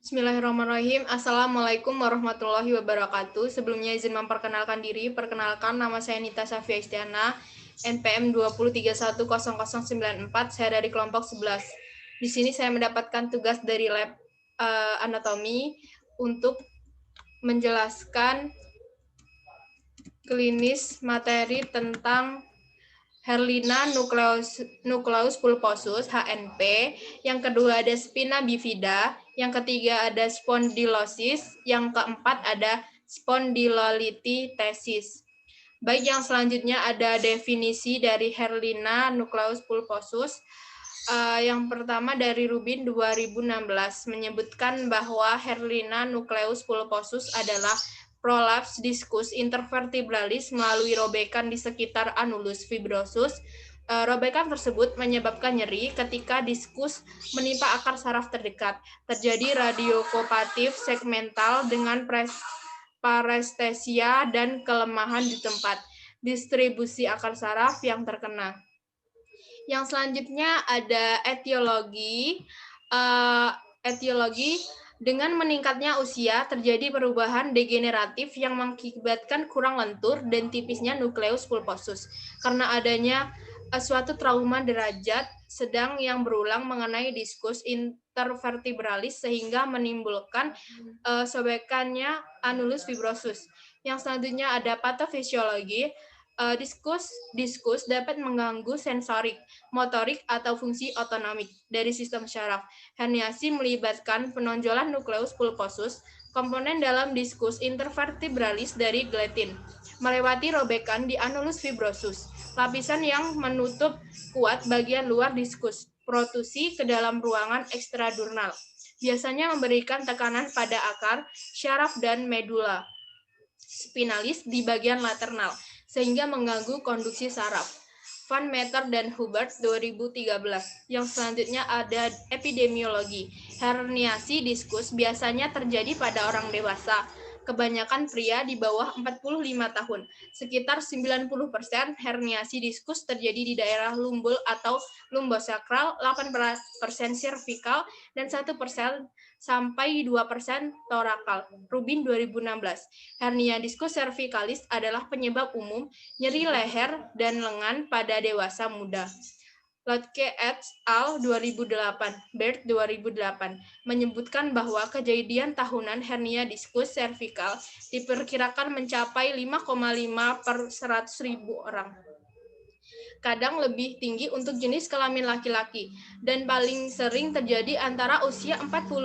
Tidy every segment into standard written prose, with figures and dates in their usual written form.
Bismillahirrahmanirrahim. Assalamualaikum warahmatullahi wabarakatuh. Sebelumnya izin memperkenalkan diri. Perkenalkan, nama saya Nita Safia Istiana, NPM 203100094. Saya dari kelompok 11. Di sini saya mendapatkan tugas dari lab anatomi untuk menjelaskan klinis materi tentang Herlina nucleus pulposus (HNP), yang kedua ada spina bifida, yang ketiga ada spondylosis, yang keempat ada spondylolithiasis. Baik, yang selanjutnya ada definisi dari Herlina nucleus pulposus. Yang pertama dari Rubin 2016 menyebutkan bahwa Herlina nucleus pulposus adalah prolaps diskus intervertebralis melalui robekan di sekitar anulus fibrosus. Robekan tersebut menyebabkan nyeri ketika diskus menimpa akar saraf terdekat. Terjadi radiokopatif segmental dengan parestesia dan kelemahan di tempat distribusi akar saraf yang terkena. Yang selanjutnya ada etiologi. Etiologi, dengan meningkatnya usia, terjadi perubahan degeneratif yang mengakibatkan kurang lentur dan tipisnya nukleus pulposus karena adanya suatu trauma derajat sedang yang berulang mengenai diskus intervertebralis sehingga menimbulkan sobekannya anulus fibrosus. Yang selanjutnya ada patofisiologi. Diskus dapat mengganggu sensorik, motorik, atau fungsi otonomik dari sistem syaraf. Herniasi melibatkan penonjolan nukleus pulposus, komponen dalam diskus intervertebralis dari gelatin, melewati robekan di anulus fibrosus, lapisan yang menutup kuat bagian luar diskus, protusi ke dalam ruangan ekstradurnal. Biasanya memberikan tekanan pada akar, syaraf, dan medula spinalis di bagian lateral, sehingga mengganggu konduksi saraf. Van Meter dan Hubert 2013. Yang selanjutnya ada epidemiologi. Herniasi diskus biasanya terjadi pada orang dewasa, kebanyakan pria di bawah 45 tahun. Sekitar 90% herniasi diskus terjadi di daerah lumbul atau lumbosakral, 8% servikal, dan 1% sampai 2% torakal. Rubin 2016. Hernia diskus cervicalis adalah penyebab umum nyeri leher dan lengan pada dewasa muda. Lotke et al. 2008, Baird 2008, menyebutkan bahwa kejadian tahunan hernia diskus servikal diperkirakan mencapai 5,5 per 100.000 orang. Kadang lebih tinggi untuk jenis kelamin laki-laki, dan paling sering terjadi antara usia 45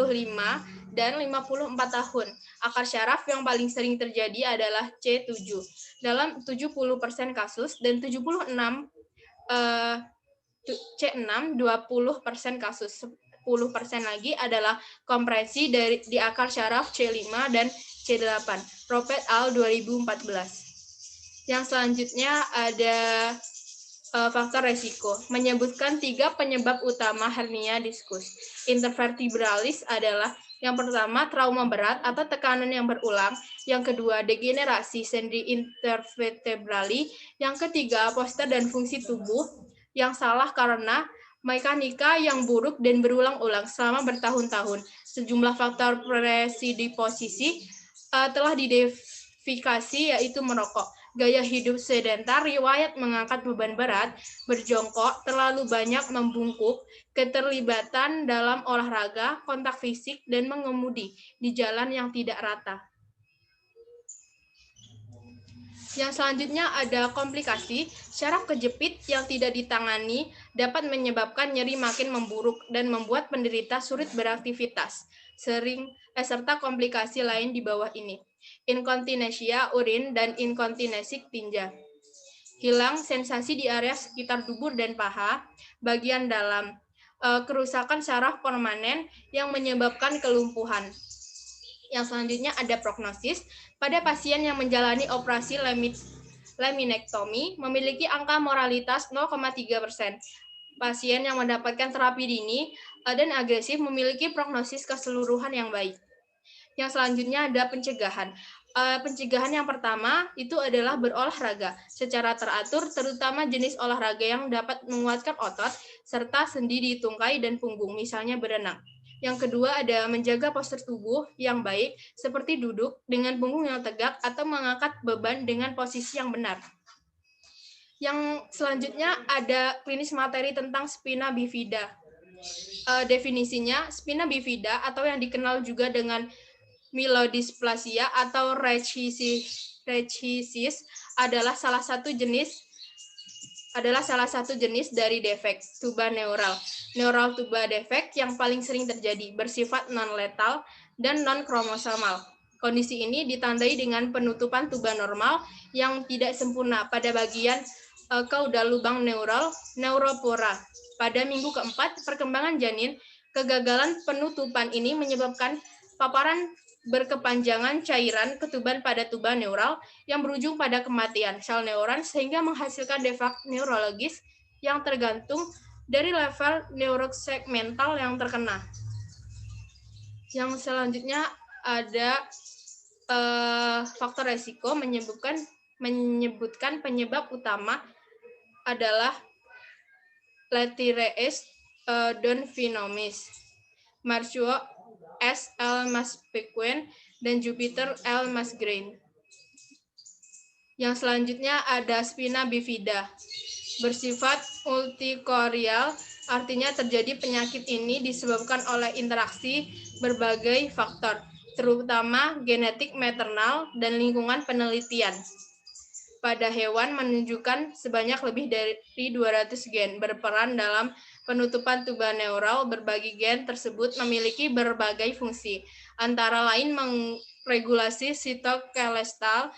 dan 54 tahun. Akar syaraf yang paling sering terjadi adalah C7 dalam 70% kasus dan 76 C6 20% kasus. 10% lagi adalah kompresi di akar syaraf C5 dan C8. Ropet al. 2014. Yang selanjutnya ada faktor resiko, menyebutkan 3 penyebab utama hernia diskus intervertebralis adalah: yang pertama, trauma berat atau tekanan yang berulang; yang kedua, degenerasi sendi intervertebrali; yang ketiga, postur dan fungsi tubuh yang salah karena mekanika yang buruk dan berulang-ulang selama bertahun-tahun. Sejumlah faktor predisposisi telah diidentifikasi, yaitu merokok, gaya hidup sedentar, riwayat mengangkat beban berat, berjongkok, terlalu banyak membungkuk, keterlibatan dalam olahraga, kontak fisik, dan mengemudi di jalan yang tidak rata. Yang selanjutnya ada komplikasi. Syaraf kejepit yang tidak ditangani dapat menyebabkan nyeri makin memburuk dan membuat penderita sulit beraktivitas. Serta komplikasi lain di bawah ini: inkontinensia urin dan inkontinensi tinja. Hilang sensasi di area sekitar dubur dan paha bagian dalam. Kerusakan syaraf permanen yang menyebabkan kelumpuhan. Yang selanjutnya ada prognosis. Pada pasien yang menjalani operasi laminektomi memiliki angka mortalitas 0,3%. Pasien yang mendapatkan terapi dini dan agresif memiliki prognosis keseluruhan yang baik. Yang selanjutnya ada pencegahan. Pencegahan yang pertama itu adalah berolahraga secara teratur, terutama jenis olahraga yang dapat menguatkan otot serta sendi di tungkai dan punggung, misalnya berenang. Yang kedua ada menjaga postur tubuh yang baik, seperti duduk dengan punggung yang tegak atau mengangkat beban dengan posisi yang benar. Yang selanjutnya ada klinis materi tentang spina bifida. Definisinya, spina bifida atau yang dikenal juga dengan myelodysplasia atau rechisis adalah salah satu jenis dari defek tuba neural. Neural tuba defek yang paling sering terjadi bersifat non-letal dan non-kromosomal. Kondisi ini ditandai dengan penutupan tuba normal yang tidak sempurna pada bagian kaudal lubang neuropora. Pada minggu keempat perkembangan janin, kegagalan penutupan ini menyebabkan paparan berkepanjangan cairan ketuban pada tuba neural yang berujung pada kematian sel neuron sehingga menghasilkan defek neurologis yang tergantung dari level neurosegmental yang terkena. Yang selanjutnya ada faktor resiko menyebutkan penyebab utama adalah Lettieriis Donphinomis, Marsuo S. L. Maspequen, dan Jupiter L. Masgrain. Yang selanjutnya ada spina bifida. Bersifat multikorial, artinya terjadi penyakit ini disebabkan oleh interaksi berbagai faktor, terutama genetik maternal dan lingkungan penelitian. Pada hewan menunjukkan sebanyak lebih dari 200 gen berperan dalam penutupan tuba neural. Berbagi gen tersebut memiliki berbagai fungsi, antara lain meregulasi sitokelestal,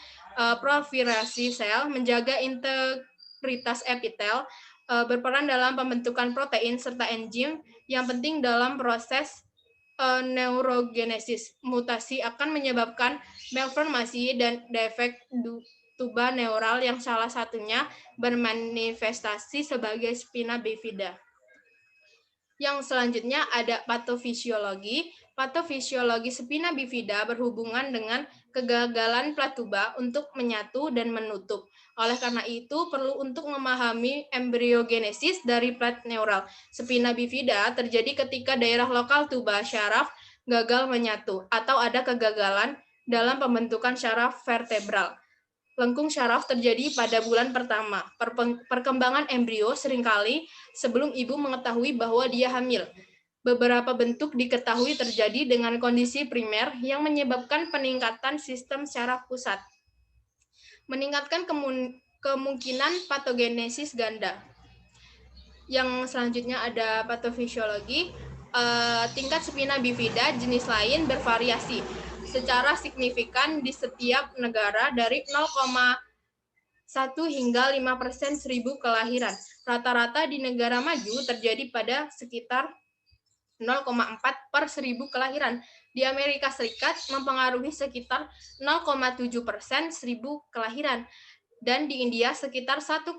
proliferasi sel, menjaga integritas epitel, berperan dalam pembentukan protein serta enzim yang penting dalam proses neurogenesis. Mutasi akan menyebabkan malformasi dan defek tuba neural yang salah satunya bermanifestasi sebagai spina bifida. Yang selanjutnya ada patofisiologi. Patofisiologi spina bifida berhubungan dengan kegagalan plat tuba untuk menyatu dan menutup. Oleh karena itu, perlu untuk memahami embriogenesis dari plat neural. Spina bifida terjadi ketika daerah lokal tuba syaraf gagal menyatu atau ada kegagalan dalam pembentukan syaraf vertebral. Lengkung syaraf terjadi pada bulan pertama perkembangan embrio seringkali sebelum ibu mengetahui bahwa dia hamil. Beberapa bentuk diketahui terjadi dengan kondisi primer yang menyebabkan peningkatan sistem syaraf pusat. Meningkatkan kemungkinan patogenesis ganda. Yang selanjutnya ada patofisiologi. Tingkat spina bifida jenis lain bervariasi secara signifikan di setiap negara dari 0,1 hingga 5% 1000 kelahiran. Rata-rata di negara maju terjadi pada sekitar 0,4 per 1000 kelahiran. Di Amerika Serikat mempengaruhi sekitar 0,7% 1000 kelahiran. Dan di India sekitar 1,9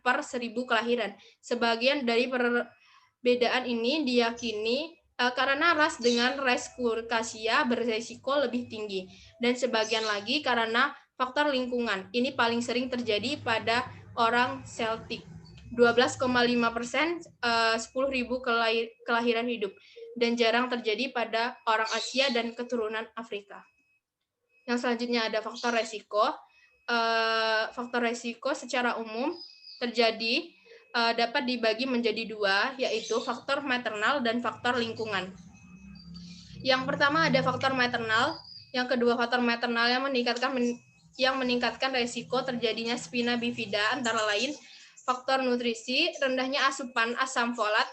per 1000 kelahiran. Sebagian dari perbedaan ini diyakini karena ras dengan res Caucasia beresiko lebih tinggi, dan sebagian lagi karena faktor lingkungan. Ini paling sering terjadi pada orang Celtic. 12,5% 10.000 kelahiran hidup, dan jarang terjadi pada orang Asia dan keturunan Afrika. Yang selanjutnya ada faktor resiko. Faktor resiko secara umum terjadi dapat dibagi menjadi dua, yaitu faktor maternal dan faktor lingkungan. Yang pertama ada faktor maternal, yang kedua faktor maternal yang meningkatkan resiko terjadinya spina bifida antara lain faktor nutrisi, rendahnya asupan asam folat,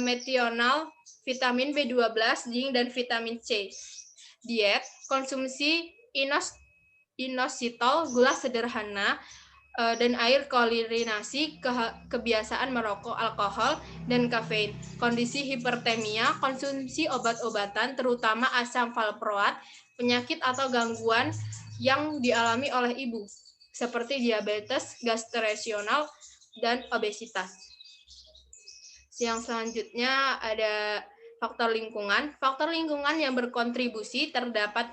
metional, vitamin B12, zinc, dan vitamin C. Diet, konsumsi inositol, gula sederhana, dan air klorinasi, kebiasaan merokok, alkohol, dan kafein. Kondisi hipertemia, konsumsi obat-obatan, terutama asam valproat, penyakit atau gangguan yang dialami oleh ibu, seperti diabetes gestasional dan obesitas. Yang selanjutnya ada faktor lingkungan. Faktor lingkungan yang berkontribusi terdapat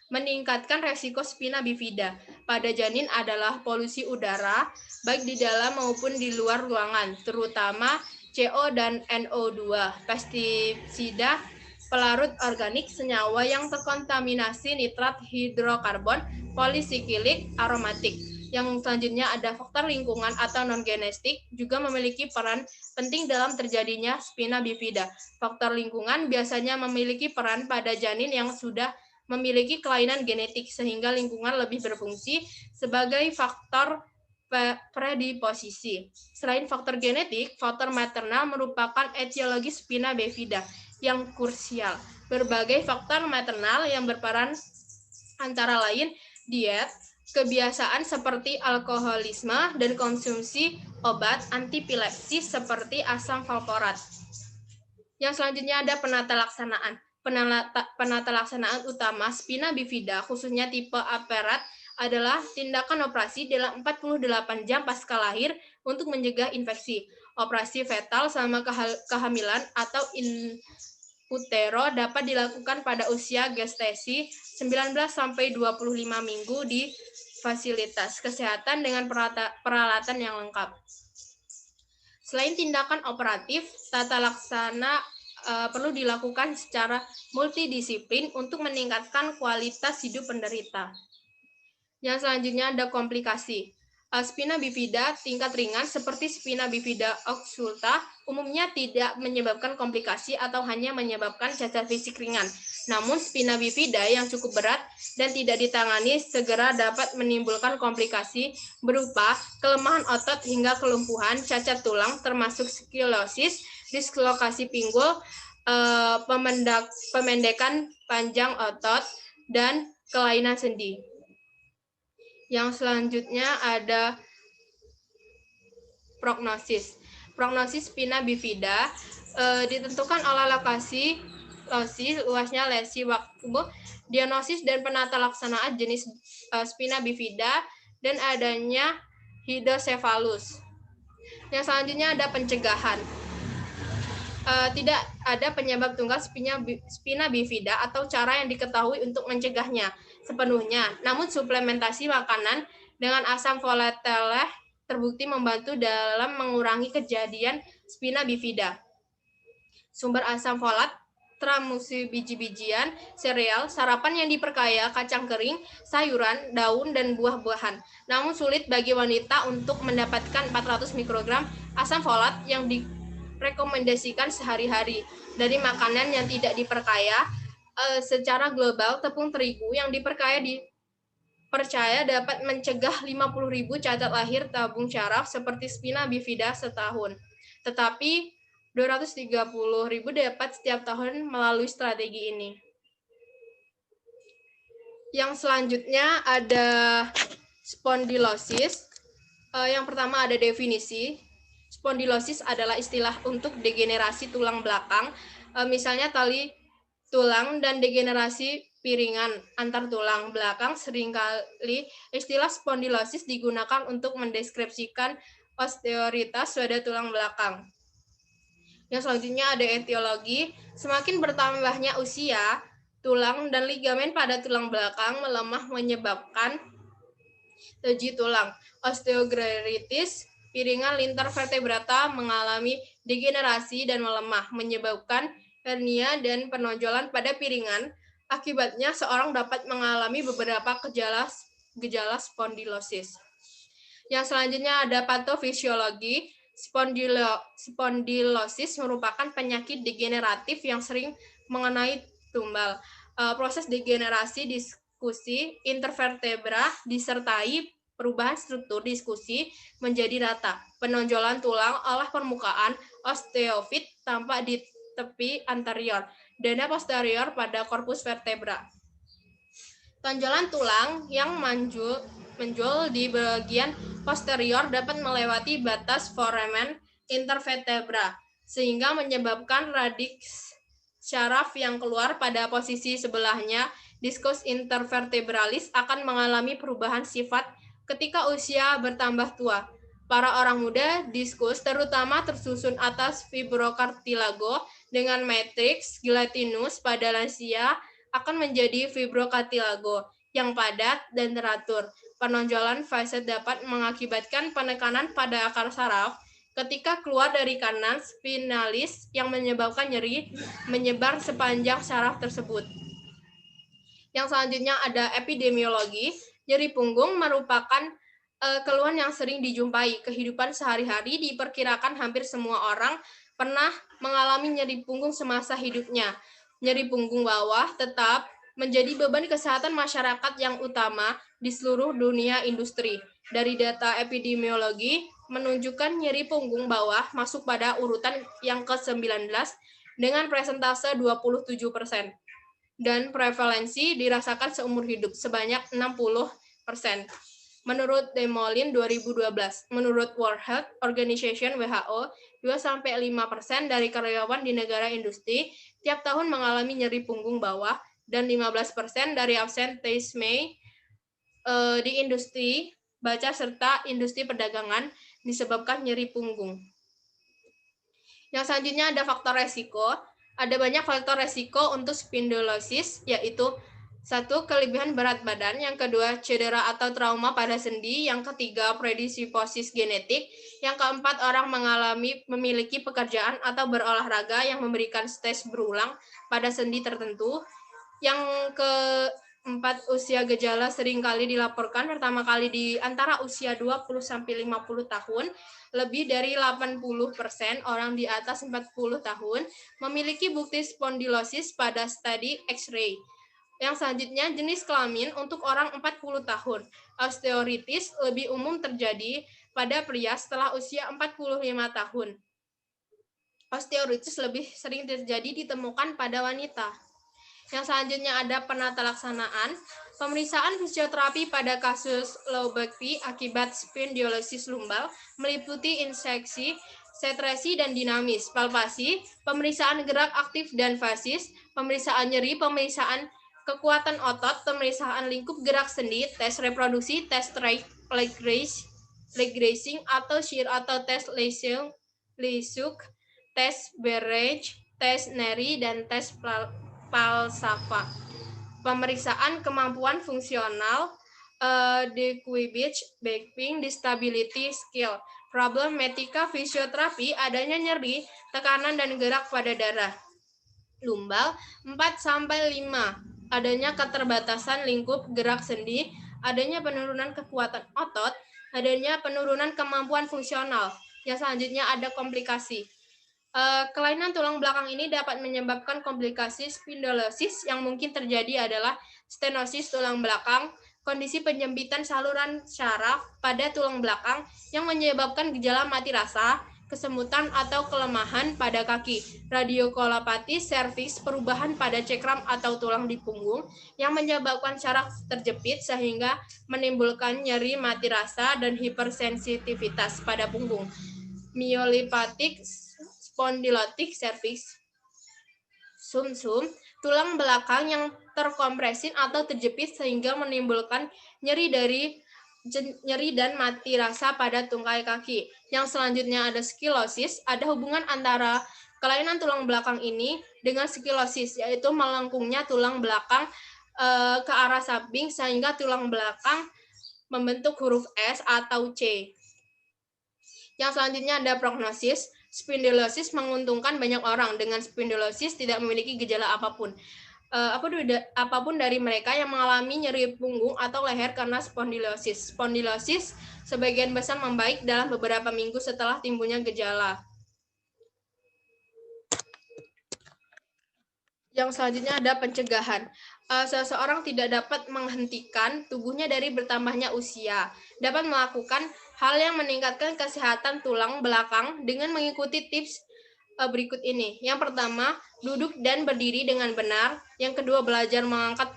meningkatkan resiko spina bifida pada janin adalah polusi udara, baik di dalam maupun di luar ruangan, terutama CO dan NO2. Pestisida pelarut organik, senyawa yang terkontaminasi nitrat hidrokarbon, polisikilik, aromatik. Yang selanjutnya ada faktor lingkungan atau non-genetik juga memiliki peran penting dalam terjadinya spina bifida. Faktor lingkungan biasanya memiliki peran pada janin yang sudah memiliki kelainan genetik sehingga lingkungan lebih berfungsi sebagai faktor predisposisi. Selain faktor genetik, faktor maternal merupakan etiologi spina bifida yang krusial. Berbagai faktor maternal yang berperan antara lain diet, kebiasaan seperti alkoholisme, dan konsumsi obat antipilepsi seperti asam valproat. Yang selanjutnya ada penata laksanaan. Penata laksanaan utama spina bifida, khususnya tipe aperat, adalah tindakan operasi dalam 48 jam pasca lahir untuk mencegah infeksi. Operasi fetal selama kehamilan atau in utero dapat dilakukan pada usia gestasi 19-25 minggu di fasilitas kesehatan dengan peralatan yang lengkap. Selain tindakan operatif, tata laksana perlu dilakukan secara multidisiplin untuk meningkatkan kualitas hidup penderita. Yang selanjutnya ada komplikasi. Spina bifida tingkat ringan seperti spina bifida occulta umumnya tidak menyebabkan komplikasi atau hanya menyebabkan cacat fisik ringan. Namun spina bifida yang cukup berat dan tidak ditangani segera dapat menimbulkan komplikasi berupa kelemahan otot hingga kelumpuhan, cacat tulang termasuk sklerosis, dislokasi pinggul, pemendekan panjang otot, dan kelainan sendi. Yang selanjutnya ada prognosis. Prognosis spina bifida ditentukan oleh lokasi, luasnya lesi waktu, diagnosis dan penata laksanaan jenis spina bifida, dan adanya hidrosefalus. Yang selanjutnya ada pencegahan. Tidak ada penyebab tunggal spina bifida atau cara yang diketahui untuk mencegahnya sepenuhnya. Namun suplementasi makanan dengan asam volatile terbukti membantu dalam mengurangi kejadian spina bifida. Sumber asam folat transmusi biji-bijian, sereal, sarapan yang diperkaya kacang kering, sayuran, daun, dan buah-buahan. Namun sulit bagi wanita untuk mendapatkan 400 mikrogram asam folat yang direkomendasikan sehari-hari dari makanan yang tidak diperkaya. Secara global, tepung terigu yang diperkaya dipercaya dapat mencegah 50.000 cacat lahir tabung syaraf seperti spina bifida setahun. Tetapi 230.000 dapat setiap tahun melalui strategi ini. Yang selanjutnya ada spondylosis. Yang pertama ada definisi. Spondylosis adalah istilah untuk degenerasi tulang belakang, misalnya tali tulang dan degenerasi piringan antar tulang belakang. Seringkali istilah spondylosis digunakan untuk mendeskripsikan osteoaritritis pada tulang belakang. Yang selanjutnya ada etiologi. Semakin bertambahnya usia, tulang dan ligamen pada tulang belakang melemah menyebabkan teji tulang, osteoartritis, piringan lintar vertebrata mengalami degenerasi dan melemah, menyebabkan hernia dan penonjolan pada piringan. Akibatnya, seorang dapat mengalami beberapa gejala spondylosis. Yang selanjutnya ada patofisiologi. Spondylosis merupakan penyakit degeneratif yang sering mengenai tumbal. Proses degenerasi diskusi intervertebra disertai perubahan struktur diskusi menjadi rata. Penonjolan tulang oleh permukaan osteofit tampak di tepi anterior, dana posterior pada korpus vertebra. Tonjolan tulang yang menjual di bagian posterior dapat melewati batas foramen intervertebra, sehingga menyebabkan radiks syaraf yang keluar pada posisi sebelahnya. Diskus intervertebralis akan mengalami perubahan sifat ketika usia bertambah tua. Para orang muda, diskus terutama tersusun atas fibrokartilago dengan matriks gelatinus. Pada lansia akan menjadi fibrokartilago yang padat dan teratur. Penonjolan faset dapat mengakibatkan penekanan pada akar saraf Ketika keluar dari kanan spinalis yang menyebabkan nyeri menyebar sepanjang saraf tersebut. Yang selanjutnya ada epidemiologi. Nyeri punggung merupakan keluhan yang sering dijumpai. Kehidupan sehari-hari diperkirakan hampir semua orang pernah mengalami nyeri punggung semasa hidupnya. Nyeri punggung bawah tetap menjadi beban kesehatan masyarakat yang utama di seluruh dunia industri. Dari data epidemiologi menunjukkan nyeri punggung bawah masuk pada urutan yang ke-19 dengan presentase 27%. Dan prevalensi dirasakan seumur hidup sebanyak 60%. Menurut Demolin 2012, menurut World Health Organization WHO, 2-5% dari karyawan di negara industri tiap tahun mengalami nyeri punggung bawah dan 15% dari absenteeisme di industri baca serta industri perdagangan disebabkan nyeri punggung. Yang selanjutnya ada faktor resiko. Ada banyak faktor resiko untuk spondylosis, yaitu 1. Kelebihan berat badan, yang kedua cedera atau trauma pada sendi, yang ketiga predisposisi genetik, yang keempat orang memiliki pekerjaan atau berolahraga yang memberikan stres berulang pada sendi tertentu, yang keempat usia gejala seringkali dilaporkan pertama kali di antara usia 20-50 tahun. Lebih dari 80% orang di atas 40 tahun memiliki bukti spondylosis pada studi X-ray. Yang selanjutnya, jenis kelamin untuk orang 40 tahun. Osteoartritis lebih umum terjadi pada pria setelah usia 45 tahun. Osteoartritis lebih sering terjadi ditemukan pada wanita. Yang selanjutnya ada penata laksanaan. Pemeriksaan fisioterapi pada kasus low back pain akibat spondylosis lumbal meliputi inseksi, setresi, dan dinamis, palpasi, pemeriksaan gerak aktif dan fasis, pemeriksaan nyeri, pemeriksaan kekuatan otot, pemeriksaan lingkup gerak sendi, tes reproduksi, tes leg raising atau shear atau tes Leisuk, tes Berage, tes Neri, dan tes Palsafa. Pemeriksaan kemampuan fungsional, Dequibich, Backping, Disability Skill, Problematika fisioterapi, adanya nyeri, tekanan dan gerak pada darah. Lumbal 4-5, adanya keterbatasan lingkup gerak sendi, adanya penurunan kekuatan otot, adanya penurunan kemampuan fungsional. Yang selanjutnya ada komplikasi. Kelainan tulang belakang ini dapat menyebabkan komplikasi spondylosis. Yang mungkin terjadi adalah stenosis tulang belakang, kondisi penyempitan saluran syaraf pada tulang belakang yang menyebabkan gejala mati rasa, kesemutan atau kelemahan pada kaki, radiokolopati serviks, perubahan pada cekram atau tulang di punggung yang menyebabkan syaraf terjepit sehingga menimbulkan nyeri mati rasa dan hipersensitivitas pada punggung, myolipatik spondylotic cervix, sumsum, tulang belakang yang terkompresin atau terjepit sehingga menimbulkan nyeri dan mati rasa pada tungkai kaki. Yang selanjutnya ada skilosis. Ada hubungan antara kelainan tulang belakang ini dengan skilosis, yaitu melengkungnya tulang belakang ke arah samping sehingga tulang belakang membentuk huruf S atau C. Yang selanjutnya ada prognosis. Spondylosis menguntungkan banyak orang. Dengan spondylosis tidak memiliki gejala apapun. Apapun dari mereka yang mengalami nyeri punggung atau leher karena spondylosis. Spondylosis sebagian besar membaik dalam beberapa minggu setelah timbulnya gejala. Yang selanjutnya ada pencegahan. Seseorang tidak dapat menghentikan tubuhnya dari bertambahnya usia. Dapat melakukan hal yang meningkatkan kesehatan tulang belakang dengan mengikuti tips berikut ini. Yang pertama, duduk dan berdiri dengan benar. Yang kedua, belajar mengangkat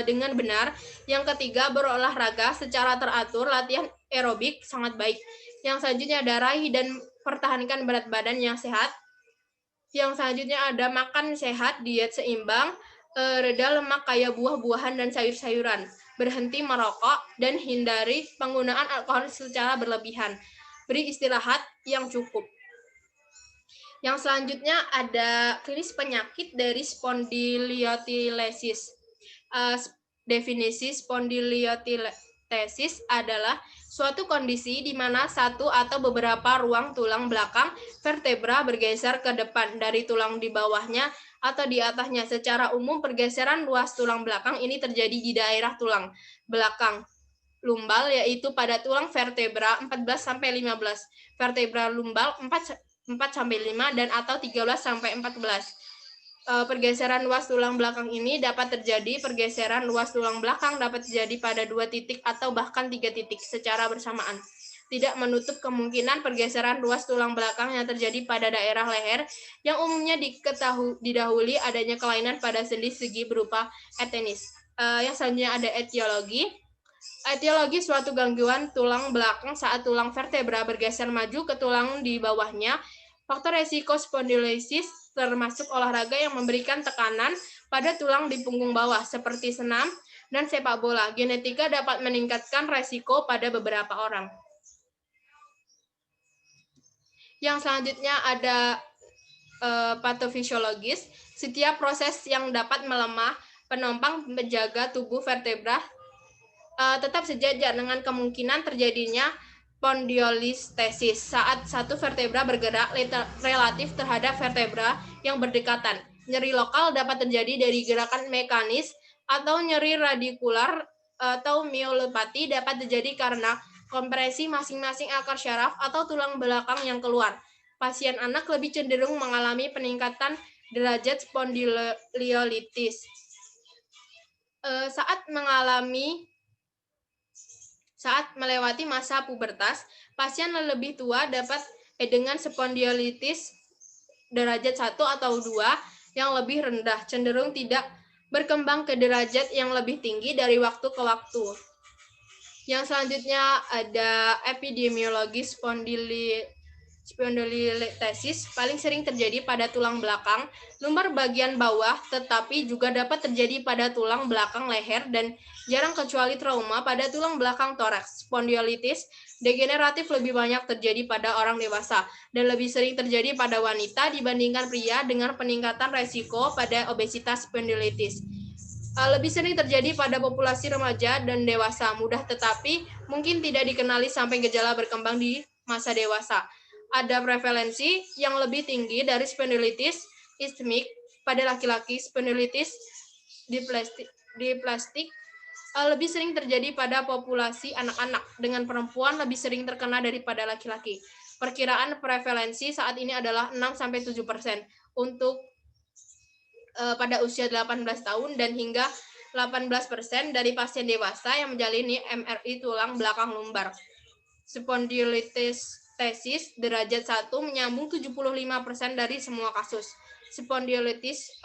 dengan benar. Yang ketiga, berolahraga secara teratur. Latihan aerobik sangat baik. Yang selanjutnya ada raih dan pertahankan berat badan yang sehat. Yang selanjutnya ada makan sehat, diet seimbang, reda lemak kaya buah-buahan dan sayur-sayuran, berhenti merokok, dan hindari penggunaan alkohol secara berlebihan. Beri istirahat yang cukup. Yang selanjutnya ada klinis penyakit dari spondyliotilesis. Definisi spondyliotilesis adalah suatu kondisi di mana satu atau beberapa ruang tulang belakang vertebra bergeser ke depan dari tulang di bawahnya atau di atasnya. Secara umum, pergeseran luas tulang belakang ini terjadi di daerah tulang belakang lumbal, yaitu pada tulang vertebra 14-15, vertebra lumbal 4-5, dan atau 13-14. Pergeseran luas tulang belakang ini dapat terjadi, pergeseran luas tulang belakang dapat terjadi pada 2 titik atau bahkan 3 titik secara bersamaan. Tidak menutup kemungkinan pergeseran luas tulang belakang yang terjadi pada daerah leher, yang umumnya didahului adanya kelainan pada sendi segi berupa etenis. Yang selanjutnya ada etiologi. Etiologi suatu gangguan tulang belakang saat tulang vertebra bergeser maju ke tulang di bawahnya. Faktor resiko spondylosis termasuk olahraga yang memberikan tekanan pada tulang di punggung bawah seperti senam dan sepak bola. Genetika dapat meningkatkan resiko pada beberapa orang. Yang selanjutnya ada patofisiologis. Setiap proses yang dapat melemah penopang menjaga tubuh vertebra tetap sejajar dengan kemungkinan terjadinya spondylolisthesis saat satu vertebra bergerak relatif terhadap vertebra yang berdekatan. Nyeri lokal dapat terjadi dari gerakan mekanis atau nyeri radikular atau myelopati dapat terjadi karena kompresi masing-masing akar syaraf atau tulang belakang yang keluar. Pasien anak lebih cenderung mengalami peningkatan derajat spondylolitis saat melewati masa pubertas. Pasien lebih tua dapat dengan spondylitis derajat 1 atau 2 yang lebih rendah, cenderung tidak berkembang ke derajat yang lebih tinggi dari waktu ke waktu. Yang selanjutnya ada epidemiologi spondylolitis, paling sering terjadi pada tulang belakang lumbar bagian bawah, tetapi juga dapat terjadi pada tulang belakang leher dan jarang kecuali trauma pada tulang belakang toraks. Spondylitis degeneratif lebih banyak terjadi pada orang dewasa dan lebih sering terjadi pada wanita dibandingkan pria, dengan peningkatan resiko pada obesitas. Spondylitis lebih sering terjadi pada populasi remaja dan dewasa mudah, tetapi mungkin tidak dikenali sampai gejala berkembang di masa dewasa. Ada prevalensi yang lebih tinggi dari spondylitis ischemic pada laki-laki. Spondylitis diplastik lebih sering terjadi pada populasi anak-anak, dengan perempuan lebih sering terkena daripada laki-laki. Perkiraan prevalensi saat ini adalah 6-7% untuk pada usia 18 tahun dan hingga 18% dari pasien dewasa yang menjalani MRI tulang belakang lumbar. Spondylitis derajat 1 menyambung 75% dari semua kasus. Spondylitis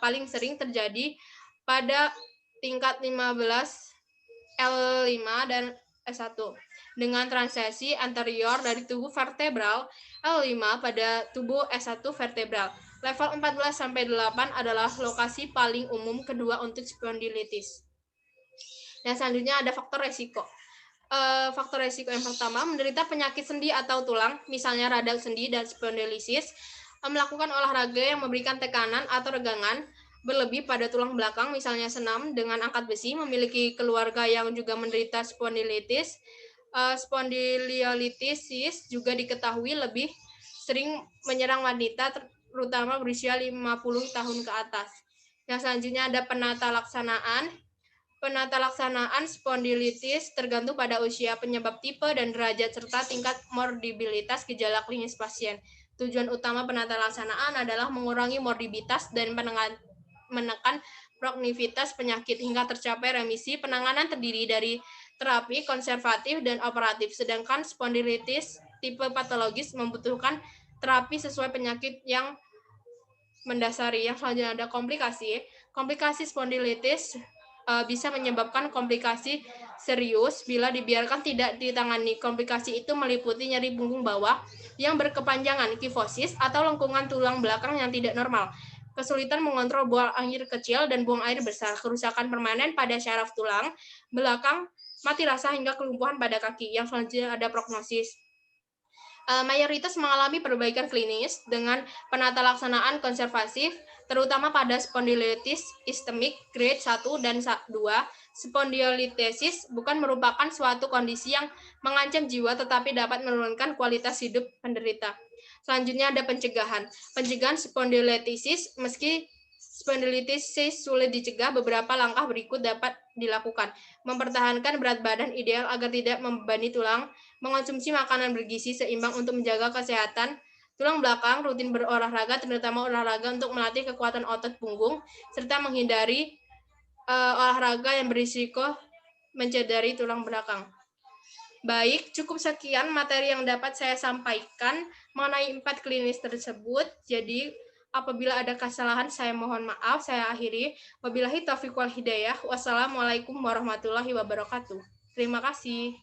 paling sering terjadi pada tingkat 15 L5 dan S1 dengan transesi anterior dari tubuh vertebral L5 pada tubuh S1 vertebral. Level 14-8 adalah lokasi paling umum kedua untuk spondylitis. Dan selanjutnya ada faktor resiko. Faktor resiko yang pertama, menderita penyakit sendi atau tulang, misalnya radang sendi dan spondylolisis, melakukan olahraga yang memberikan tekanan atau regangan berlebih pada tulang belakang, misalnya senam dengan angkat besi, memiliki keluarga yang juga menderita spondylitis. Spondylolitis juga diketahui lebih sering menyerang wanita, terutama berusia 50 tahun ke atas. Yang selanjutnya ada penata laksanaan. Penata laksanaan spondylitis tergantung pada usia, penyebab, tipe, dan derajat, serta tingkat morbiditas gejala klinis pasien. Tujuan utama penata laksanaan adalah mengurangi morbiditas dan menekan prognosis penyakit hingga tercapai remisi. Penanganan terdiri dari terapi konservatif dan operatif, sedangkan spondylitis tipe patologis membutuhkan terapi sesuai penyakit yang mendasari. Yang selanjutnya ada komplikasi. Komplikasi spondylitis bisa menyebabkan komplikasi serius bila dibiarkan tidak ditangani. Komplikasi itu meliputi nyeri punggung bawah yang berkepanjangan, kifosis, atau lengkungan tulang belakang yang tidak normal, kesulitan mengontrol buang air kecil dan buang air besar, kerusakan permanen pada syaraf tulang belakang, mati rasa, hingga kelumpuhan pada kaki. Yang selanjutnya ada prognosis. Mayoritas mengalami perbaikan klinis dengan penata laksanaan konservatif terutama pada spondilitis istemik grade 1 dan 2. Spondilolisis bukan merupakan suatu kondisi yang mengancam jiwa tetapi dapat menurunkan kualitas hidup penderita. Selanjutnya ada pencegahan. Pencegahan spondilitis, meski spondilitis sulit dicegah, beberapa langkah berikut dapat dilakukan. Mempertahankan berat badan ideal agar tidak membebani tulang, mengonsumsi makanan bergizi seimbang untuk menjaga kesehatan tulang belakang, rutin berolahraga, terutama olahraga untuk melatih kekuatan otot punggung, serta menghindari olahraga yang berisiko mencederi tulang belakang. Baik, cukup sekian materi yang dapat saya sampaikan mengenai 4 klinis tersebut. Jadi, apabila ada kesalahan, saya mohon maaf. Saya akhiri. Wabillahi taufiq wal hidayah. Wassalamualaikum warahmatullahi wabarakatuh. Terima kasih.